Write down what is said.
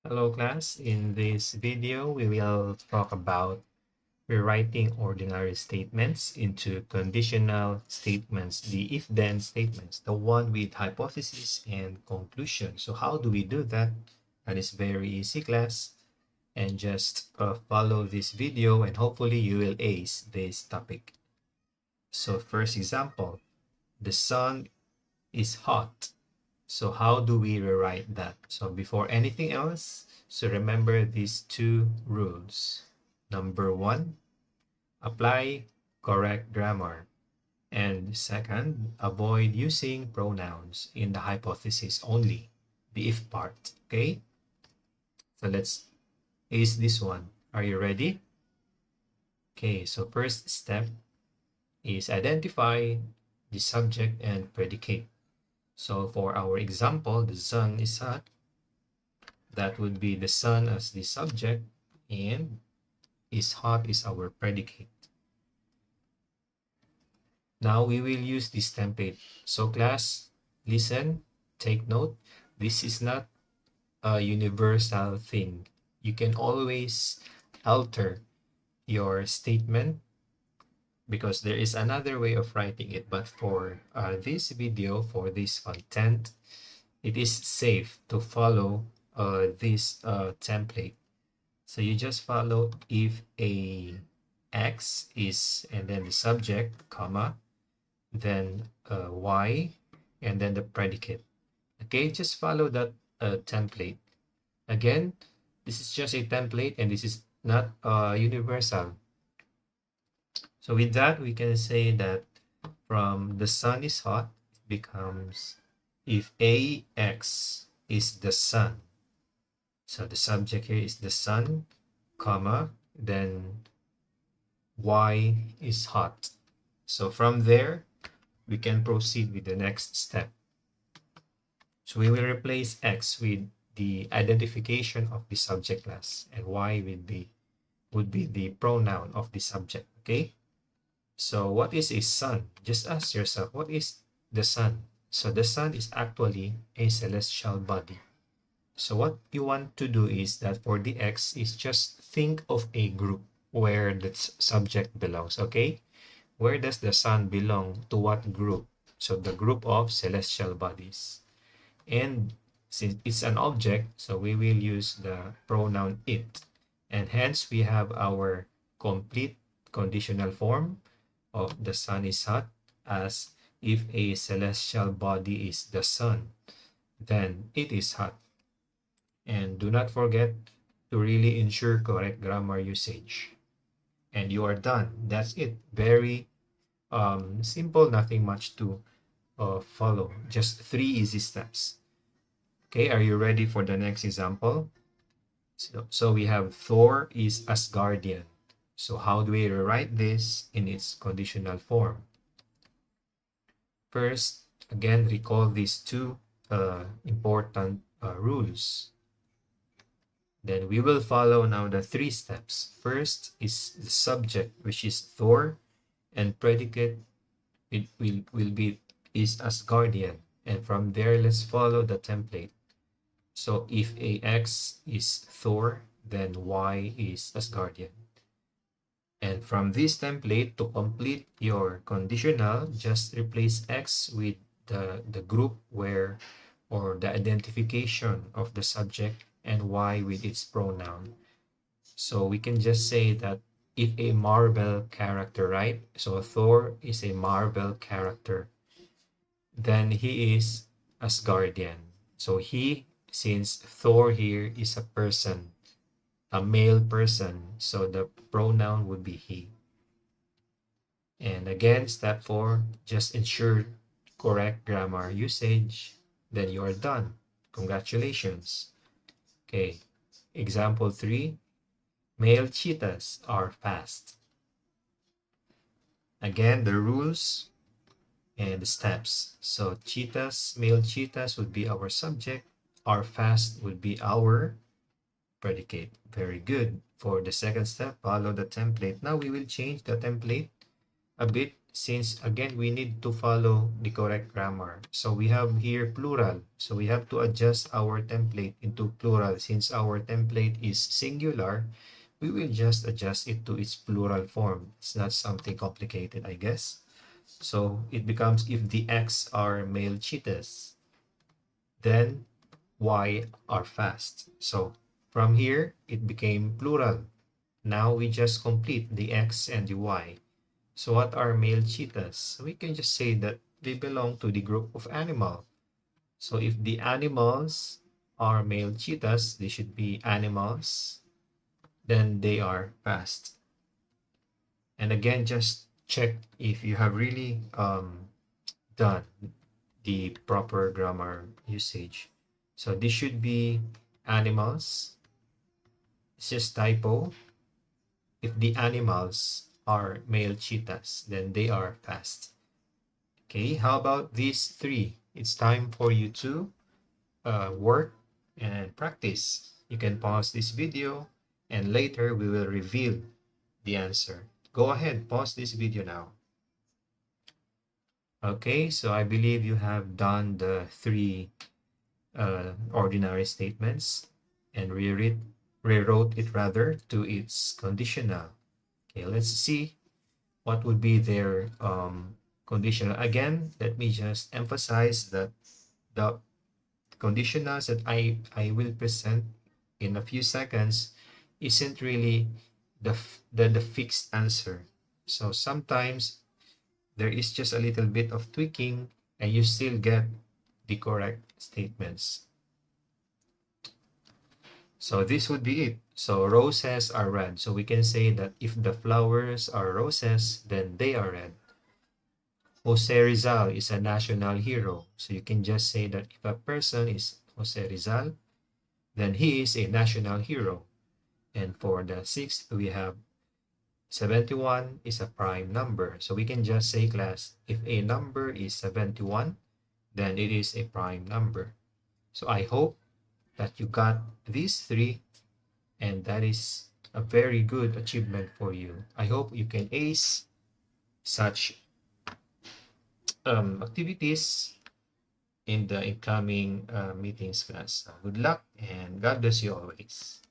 Hello class, in this video we will talk about rewriting ordinary statements into conditional statements, the if-then statements, the one with hypothesis and conclusion. So how do we do that? That is very easy class, and just follow this video and hopefully you will ace this topic. So first example, the sun is hot. So how do we rewrite that? So before anything else, so remember these two rules. Number one, apply correct grammar. And second, avoid using pronouns in the hypothesis only, the if part, okay? So let's ace this one. Are you ready? Okay, so first step is identify the subject and predicate. So for our example, the sun is hot. That would be the sun as the subject and is hot is our predicate. Now we will use this template. So class, listen, take note. This is not a universal thing. You can always alter your statement because there is another way of writing it. But for this video, for this content, it is safe to follow this template. So you just follow if a x is and then the subject, comma, then y, and then the predicate. Okay, just follow that template. Again, this is just a template and this is not universal. So with that, we can say that from the sun is hot becomes if ax is the sun. So the subject here is the sun, comma, then y is hot. So from there, we can proceed with the next step. So we will replace x with the identification of the subject class and y would be the pronoun of the subject, okay? So what is a sun? Just ask yourself, what is the sun? So the sun is actually a celestial body. So what you want to do is that for the x is just think of a group where the subject belongs, okay? Where does the sun belong to what group? So the group of celestial bodies. And since it's an object, so we will use the pronoun it. And hence we have our complete conditional form of the sun is hot as if a celestial body is the sun, then it is hot. And do not forget to really ensure correct grammar usage. And you are done. That's it. Very simple, nothing much to follow. Just 3 easy steps. Okay, are you ready for the next example? So we have Thor is Asgardian. So how do we rewrite this in its conditional form? First, again, recall these two important rules. Then we will follow now the 3 steps. First is the subject, which is Thor, and predicate it will be is Asgardian. And from there, let's follow the template. So if ax is Thor, then y is Asgardian. And from this template, to complete your conditional, just replace x with the group where, or the identification of the subject, and y with its pronoun. So we can just say that if a Marvel character, right? So Thor is a Marvel character, then he is Asgardian. So he, since Thor here is a person, a male person, so the pronoun would be he. And again, step 4, just ensure correct grammar usage, then you are done. Congratulations. Okay, example 3, male cheetahs are fast. Again, the rules and the steps. So cheetahs, male cheetahs would be our subject, are fast would be our predicate. Very good. For the second step, follow the template. Now we will change the template a bit since again we need to follow the correct grammar. So we have here plural. So we have to adjust our template into plural. Since our template is singular, we will just adjust it to its plural form. It's not something complicated, I guess. So it becomes if the X are male cheetahs, then Y are fast. So from here, it became plural. Now we just complete the X and the Y. So what are male cheetahs? We can just say that they belong to the group of animal. So if the animals are male cheetahs, they should be animals, then they are fast. And again, just check if you have really done the proper grammar usage. So this should be animals. It's just typo. If the animals are male cheetahs, then they are fast. Okay, how about these three? It's time for you to work and practice. You can pause this video and later we will reveal the answer. Go ahead, pause this video now. Okay, so I believe you have done the three ordinary statements and rewrote it rather to its conditional. Okay, let's see what would be their conditional. Again, let me just emphasize that the conditionals that I will present in a few seconds isn't really the fixed answer. So sometimes there is just a little bit of tweaking and you still get the correct statements. So this would be it. So roses are red. So we can say that if the flowers are roses, then they are red. Jose Rizal is a national hero. So you can just say that if a person is Jose Rizal, then he is a national hero. And for the sixth, we have 71 is a prime number. So we can just say, class, if a number is 71, then it is a prime number. So I hope that you got these three, and that is a very good achievement for you. I hope you can ace such activities in the incoming meetings, class. Good luck and God bless you always.